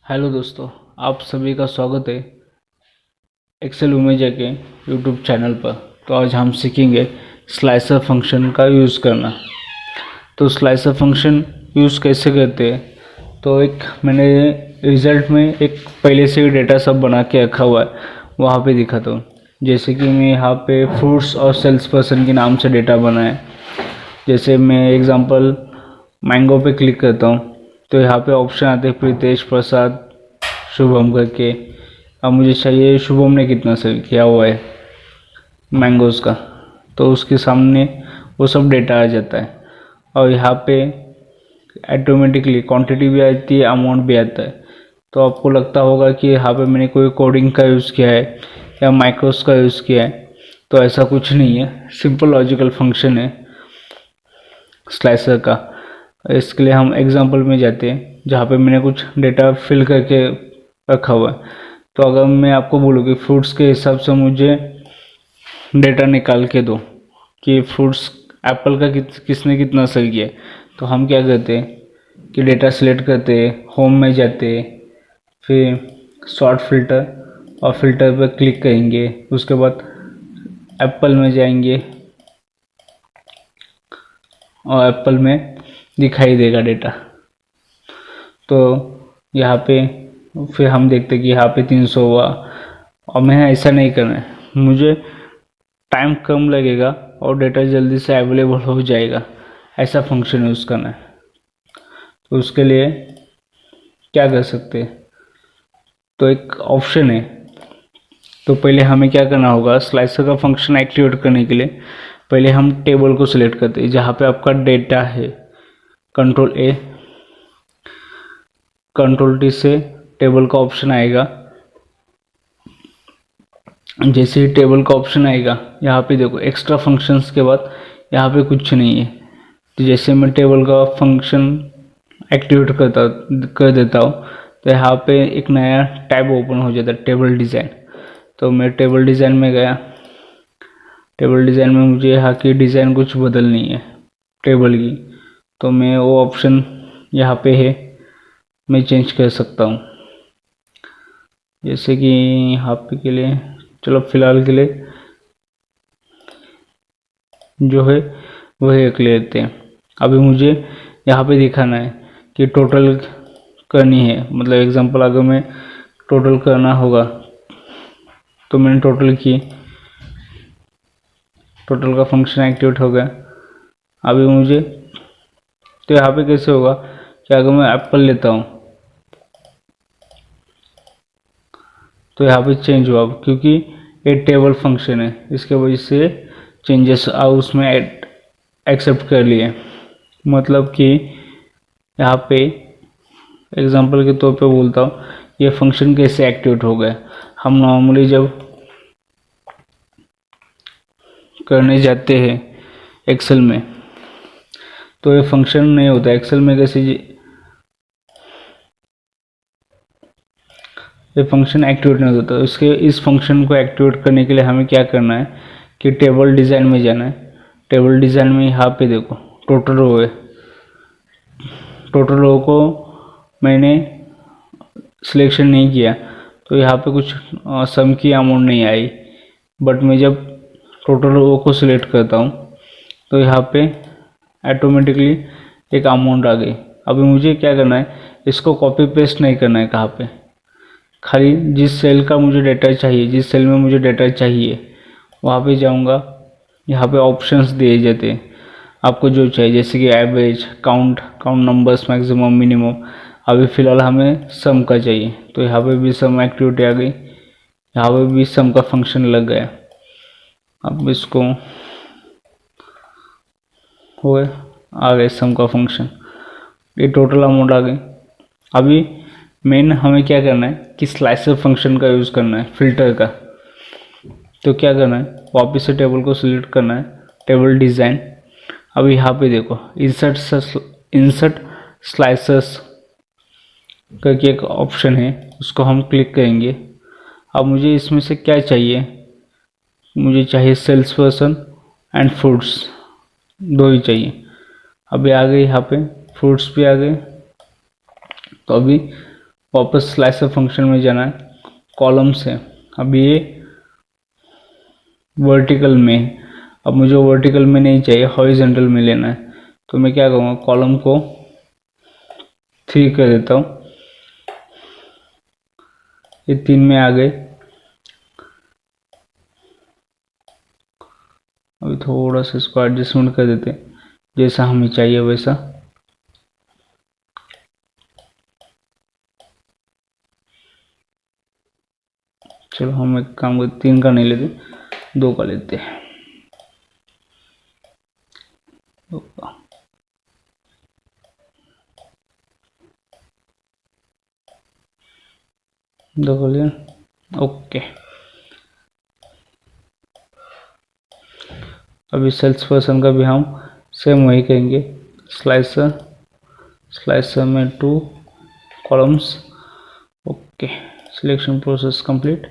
Hello दोस्तों, आप सभी का स्वागत है एक्सेल उमेजा के यूट्यूब चैनल पर। तो आज हम सीखेंगे स्लाइसर फंक्शन का यूज़ करना। तो स्लाइसर फंक्शन यूज़ कैसे करते हैं, तो एक मैंने रिज़ल्ट में एक पहले से ही डेटा सब बना के रखा हुआ है, वहाँ पे दिखाता हूँ। जैसे कि मैं यहाँ पे फ्रूट्स और सेल्स पर्सन के नाम से डेटा बना है। जैसे मैं एग्जांपल मैंगो पे क्लिक करता हूँ तो यहाँ पे ऑप्शन आते हैं प्रीतेश प्रसाद शुभम करके। अब मुझे चाहिए शुभम ने कितना सेल किया हुआ है मैंगोज़ का, तो उसके सामने वो सब डेटा आ जाता है। और यहाँ पे ऑटोमेटिकली क्वांटिटी भी आती है, अमाउंट भी आता है। तो आपको लगता होगा कि यहाँ पे मैंने कोई कोडिंग का यूज़ किया है या माइक्रोस का यूज़ किया है, तो ऐसा कुछ नहीं है। सिंपल लॉजिकल फंक्शन है स्लाइसर का। इसके लिए हम एग्जांपल में जाते हैं जहाँ पे मैंने कुछ डेटा फिल करके रखा हुआ है। तो अगर मैं आपको बोलूँ कि फ्रूट्स के हिसाब से मुझे डेटा निकाल के दो कि फ्रूट्स एप्पल का किसने कितना सेल किया है, तो हम क्या करते हैं कि डेटा सिलेक्ट करते हैं, होम में जाते हैं, फिर सॉर्ट फिल्टर और फिल्टर पर क्लिक करेंगे। उसके बाद एप्पल में जाएंगे और एप्पल में दिखाई देगा डेटा। तो यहाँ पे फिर हम देखते कि यहाँ पे 300 हुआ। और मैं ऐसा नहीं करना है, मुझे टाइम कम लगेगा और डेटा जल्दी से अवेलेबल हो जाएगा, ऐसा फंक्शन यूज़ करना है। तो उसके लिए क्या कर सकते हैं, तो एक ऑप्शन है। तो पहले हमें क्या करना होगा, स्लाइसर का फंक्शन एक्टिवेट करने के लिए पहले हम टेबल को सिलेक्ट करते हैं जहाँ पे आपका डेटा है। कंट्रोल ए, कंट्रोल टी से टेबल का ऑप्शन आएगा। जैसे ही टेबल का ऑप्शन आएगा, यहाँ पे देखो एक्स्ट्रा फंक्शंस के बाद यहाँ पे कुछ नहीं है। तो जैसे मैं टेबल का फंक्शन एक्टिवेट कर देता हूँ तो यहाँ पे एक नया टैब ओपन हो जाता है, टेबल डिज़ाइन। तो मैं टेबल डिज़ाइन में गया। टेबल डिज़ाइन में मुझे यहाँ की डिज़ाइन कुछ बदलनी है टेबल की, तो मैं वो ऑप्शन यहाँ पे है, मैं चेंज कर सकता हूँ। जैसे कि यहाँ पे के लिए चलो फिलहाल के लिए जो है वही एक लेते हैं। अभी मुझे यहाँ पे दिखाना है कि टोटल करनी है, मतलब एग्जांपल अगर मैं टोटल करना होगा तो मैंने टोटल की, टोटल का फंक्शन एक्टिवेट हो गया। अभी मुझे तो यहाँ पे कैसे होगा कि अगर मैं एप्पल लेता हूँ तो यहाँ पे चेंज हुआ, क्योंकि ये टेबल फंक्शन है, इसके वजह से चेंजेस उसमें एक्सेप्ट कर लिए। मतलब कि यहाँ पे एग्जांपल के तौर पे बोलता हूँ, ये फंक्शन कैसे एक्टिवेट हो गया। हम नॉर्मली जब करने जाते हैं एक्सेल में तो ये फंक्शन नहीं होता। एक्सेल में कैसे ये फंक्शन एक्टिवेट नहीं होता। इसके इस फंक्शन को एक्टिवेट करने के लिए हमें क्या करना है कि टेबल डिज़ाइन में जाना है। टेबल डिज़ाइन में यहाँ पे देखो टोटल रो है, टोटल रो को मैंने सिलेक्शन नहीं किया तो यहाँ पे कुछ सम की अमाउंट नहीं आई। बट मैं जब टोटल रो को सिलेक्ट करता हूँ तो यहाँ पे ऑटोमेटिकली एक अमाउंट आ गई। अभी मुझे क्या करना है, इसको कॉपी पेस्ट नहीं करना है कहाँ पे, खाली जिस सेल का मुझे डेटा चाहिए, जिस सेल में मुझे डेटा चाहिए वहाँ पे जाऊँगा। यहाँ पे ऑप्शंस दिए जाते हैं आपको जो चाहिए, जैसे कि average, count numbers, maximum, minimum. अभी फ़िलहाल हमें सम का चाहिए तो यहाँ पे भी सम एक्टिविटी आ गई, यहाँ पे भी सम का फंक्शन लग गया। अब इसको हो आ गए सम का फंक्शन, ये टोटल अमाउंट आ गई। अभी मेन हमें क्या करना है कि स्लाइसर फंक्शन का यूज़ करना है फिल्टर का। तो क्या करना है, वापस से टेबल को सिलेक्ट करना है, टेबल डिज़ाइन। अब यहाँ पे देखो इंसर्ट स्लाइसर्स करके एक ऑप्शन है, उसको हम क्लिक करेंगे। अब मुझे इसमें से क्या चाहिए, मुझे चाहिए सेल्स पर्सन एंड फ्रूट्स, दो ही चाहिए। अभी आ गए यहाँ पे फ्रूट्स भी आ गए। तो अभी वापस स्लाइसर फंक्शन में जाना है, कॉलम से। अब ये वर्टिकल में, अब मुझे वर्टिकल में नहीं चाहिए, हॉरिजॉन्टल में लेना है। तो मैं क्या करूँगा, कॉलम को 3 कर देता हूँ, ये 3 में आ गए। अभी थोड़ा सा इसको एडजस्टमेंट कर देते हैं, जैसा हमें चाहिए वैसा। चलो हम एक काम करते, 3 का नहीं लेते, 2 का लेते हैं। 2 का, ओके। अभी सेल्स पर्सन का भी हम सेम वही करेंगे, स्लाइसर, स्लाइसर में 2 columns, okay. Selection process complete.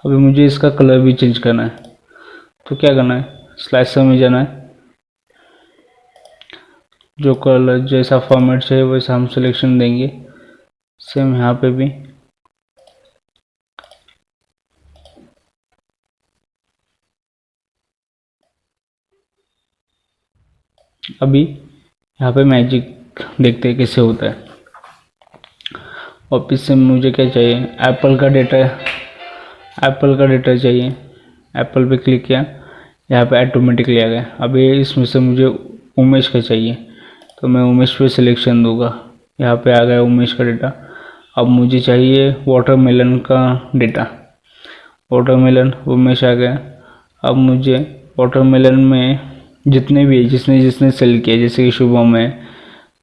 अभी मुझे इसका कलर भी चेंज करना है, तो क्या करना है, स्लाइसर में जाना है, जो कलर जैसा फॉर्मेट चाहिए वैसा हम सिलेक्शन देंगे। सेम यहाँ पे भी, अभी यहाँ पे मैजिक देखते हैं कैसे होता है। वापिस से मुझे क्या चाहिए, एप्पल का डेटा, एप्पल का डेटा चाहिए। एप्पल पे क्लिक किया, यहाँ पे ऑटोमेटिकली आ गया। अभी इसमें से मुझे उमेश का चाहिए, तो मैं उमेश पे सिलेक्शन दूंगा, यहाँ पे आ गया उमेश का डेटा। अब मुझे चाहिए वाटरमेलन का डेटा, वाटरमेलन उमेश आ गया। अब मुझे वाटरमेलन में जितने भी जिसने जिसने सेल किया, जैसे कि शुभम है,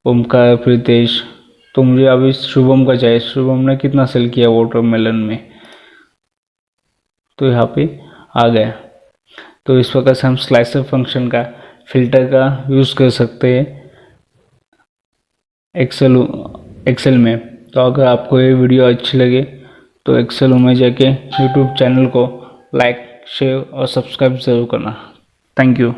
ओमकार, प्रीतेश, तो मुझे अभी शुभम का चाहिए, शुभम ने कितना सेल किया वाटरमेलन में, तो यहाँ पे आ गया। तो इस प्रकार से हम स्लाइसर फंक्शन का, फिल्टर का यूज़ कर सकते हैं एक्सेल में। तो अगर आपको ये वीडियो अच्छी लगे तो एक्सेल में जाके यूट्यूब चैनल को लाइक, शेयर और सब्सक्राइब ज़रूर करना। Thank you.